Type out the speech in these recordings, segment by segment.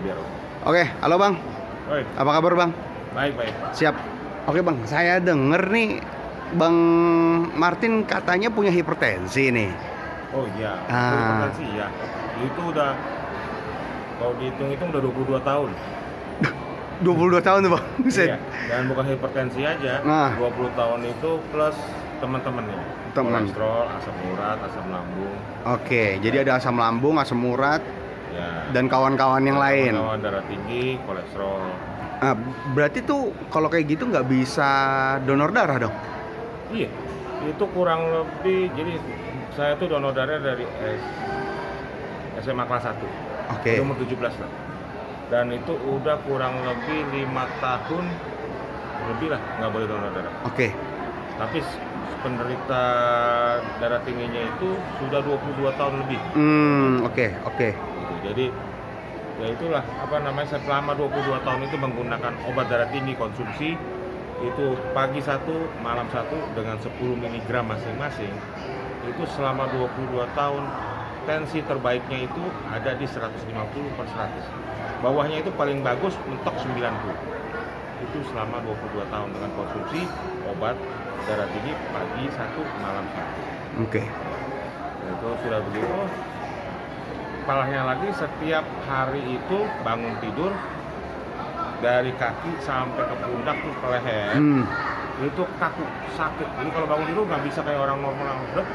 biar. Oke, halo Bang. Oi, Apa kabar Bang? baik baik. Siap. Oke Bang, saya denger nih Bang Martin katanya punya hipertensi nih. Oh iya, Ah. hipertensi ya. Itu udah kalau dihitung-hitung udah 22 tahun. 22 tahun tuh Bang. Buset. Iya. Dan bukan hipertensi aja. Nah. 20 tahun itu plus teman-temannya. Teman. Kolesterol, asam urat, asam lambung, Oke, jadi ada asam lambung, asam urat, ya. dan kawan-kawan yang lain. Kawan darah tinggi, kolesterol. Nah, berarti tuh kalau kayak gitu nggak bisa donor darah dong? Iya. Itu kurang lebih, jadi saya tuh donor darah dari SMA kelas 1. Oke. Umur 17 lah. Dan itu udah kurang lebih 5 tahun lebih lah nggak boleh donor darah. Oke. Tapi penderita darah tingginya itu sudah 22 tahun lebih. Oke. Gitu. Jadi ya itulah apa namanya, selama 22 tahun itu menggunakan obat darah tinggi konsumsi itu pagi 1, malam 1 dengan 10 mg masing-masing. Itu selama 22 tahun tensi terbaiknya itu ada di 150/100. Bawahnya itu paling bagus mentok 90. Itu selama 22 tahun dengan konsumsi obat darah tinggi pagi 1, malam 1. Oke. Itu sudah begitu. Parahnya lagi, setiap hari itu bangun tidur dari kaki sampai ke pundak tuh ke leher itu kaku, sakit. Jadi kalau bangun tidur nggak bisa kayak orang normal langsung.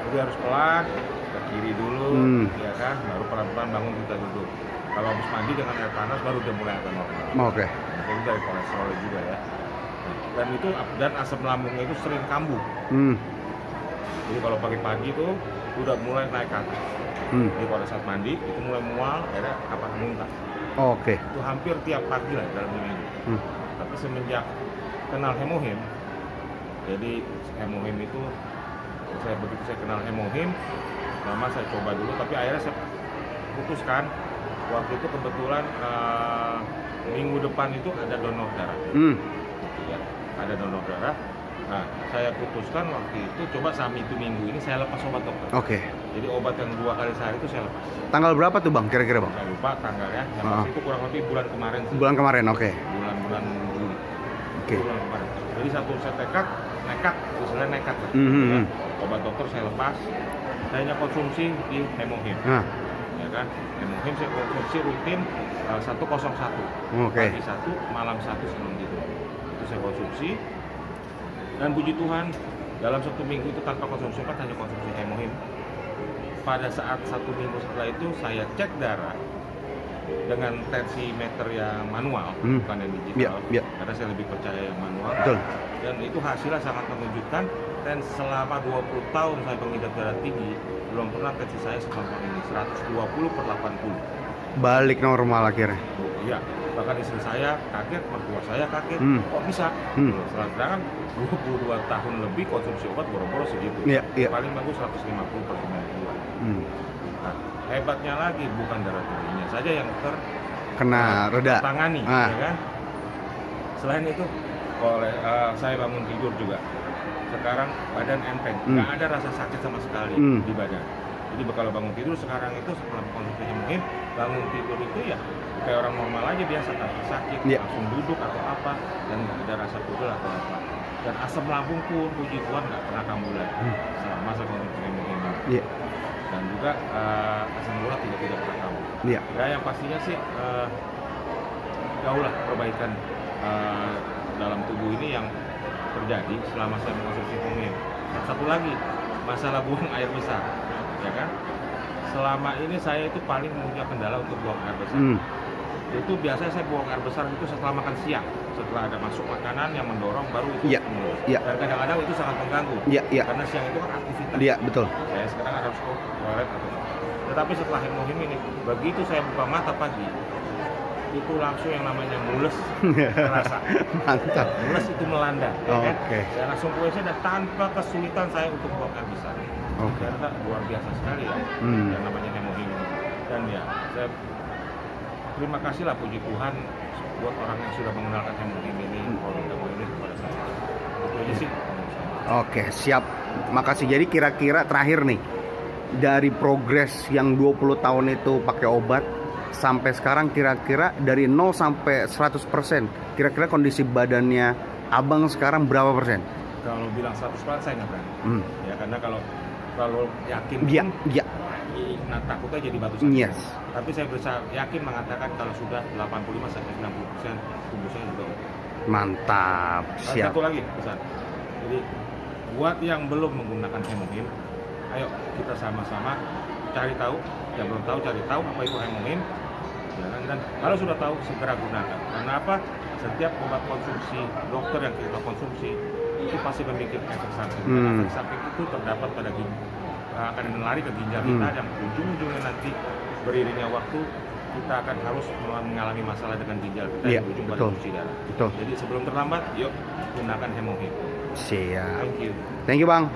Jadi harus pelan ke kiri dulu, ya kan, baru pelan-pelan bangun kita duduk. Kalau habis mandi dengan air panas baru dia mulai agak normal. Oke. Itu dari kolesterol juga ya. Dan itu, dan asam lambungnya itu sering kambuh. Jadi kalau pagi-pagi tuh udah mulai naik ke atas. Jadi pada saat mandi itu mulai mual, akhirnya apa muntah. Oke. Itu hampir tiap pagi lah dalam minggu. Tapi semenjak kenal hemohim, jadi hemohim itu begitu saya kenal hemohim, lama saya coba dulu, tapi akhirnya saya putuskan. Waktu itu kebetulan minggu depan itu ada donor darah. Ya, ada donor darah. Nah, saya putuskan waktu itu coba Sabtu minggu ini saya lepas obat dokter. Oke. Jadi obat yang 2 kali sehari itu saya lepas. Tanggal berapa tuh Bang kira-kira Bang? Saya lupa tanggalnya. Yang pasti itu kurang lebih bulan kemarin sih. Bulan kemarin, oke. Bulan Juli. Oke. Bulan kemarin. Jadi satu saya nekat, istilahnya nekat. Ya. Obat dokter saya lepas. Saya hanya konsumsi di hemohim. Ya kan? Hemohim saya konsumsi rutin 101. Oke. Pagi 1, malam 1 sebelum tidur. Itu saya konsumsi. Dan puji Tuhan, dalam 1 minggu itu tanpa konsumsi obat, hanya konsumsi hemohim. Pada saat 1 minggu setelah itu saya cek darah dengan tensimeter yang manual, bukan yang digital, karena saya lebih percaya yang manual. Betul. Dan itu hasilnya sangat menunjukkan. Dan selama 20 tahun saya pengidap darah tinggi, belum pernah tensi saya segampang ini, 120/80. Balik normal akhirnya. Iya, bahkan istri saya kaget, mertua saya kaget, kok bisa? Sedangkan 22 tahun lebih konsumsi obat boro-boro segitu. Iya. Paling bagus 150/90. Nah, hebatnya lagi bukan darah tingginya saja yang Kena reda. tangani, ya kan? Selain itu, saya bangun tidur juga. Sekarang badan enteng, nggak ada rasa sakit sama sekali di badan. Jadi kalau bangun tidur sekarang itu setelah konsumsi mungkin bangun tidur itu ya kayak orang normal aja biasa, tanpa sakit, langsung duduk atau apa, dan nggak ada rasa pegel atau apa. Dan asam lambung pun puji Tuhan nggak pernah kambuh lagi selama saya konsumsi ini. Dan juga asam urat juga tidak pernah kambuh. Ya yang pastinya sih jauh lah perbaikan dalam tubuh ini yang terjadi selama saya mengkonsumsi hemohim. Satu lagi, masalah buang air besar, ya kan? Selama ini saya itu paling punya kendala untuk buang air besar. Itu biasanya saya buang air besar itu setelah makan siang, setelah ada masuk makanan yang mendorong baru itu. Dan kadang-kadang itu sangat mengganggu. Karena siang itu kan aktivitas. Iya, betul. Saya sekarang harus ke toilet atau apa. Tetapi setelah hemohim ini, begitu saya buka mata pagi, itu langsung yang namanya mules terasa. Mantap. Mules itu melanda. Oke. Saya langsung ke WC dan tanpa kesulitan saya untuk buang air besar. Ternyata luar biasa sekali ya, yang namanya hemohim ini. Dan ya, saya terima kasih lah puji Tuhan buat orang yang sudah mengenalkan hemohim ini, produk ini kepada saya. Itu aja sih. Oke, siap. Makasih. Jadi kira-kira terakhir nih, dari progres yang 20 tahun itu pakai obat sampai sekarang kira-kira dari 0 sampai 100%, kira-kira kondisi badannya abang sekarang berapa persen? Kalau bilang 100% saya nggak berani. Ya karena kalau yakin Iya, iya. nah takutnya jadi batu sandungan. Yes. Tapi saya bisa yakin mengatakan kalau sudah 85 sampai 90% tubuh saya sudah oke. Mantap, siap. Satu lagi pesan. Jadi buat yang belum menggunakan hemomin, ayo kita sama-sama cari tahu. Yang belum tahu cari tahu apa itu hemomin. Ya, dan kalau sudah tahu segera gunakan. Karena apa? Setiap obat konsumsi dokter yang kita konsumsi itu pasti memiliki efek samping. Dan efek samping itu terdapat pada akan melari ke ginjal kita yang ujung-ujungnya nanti beriringnya waktu kita akan harus mengalami masalah dengan ginjal kita yang berujung pada polusi darah. Betul. Jadi sebelum terlambat, yuk gunakan hemomin. Siap. Thank you. Thank you, Bang.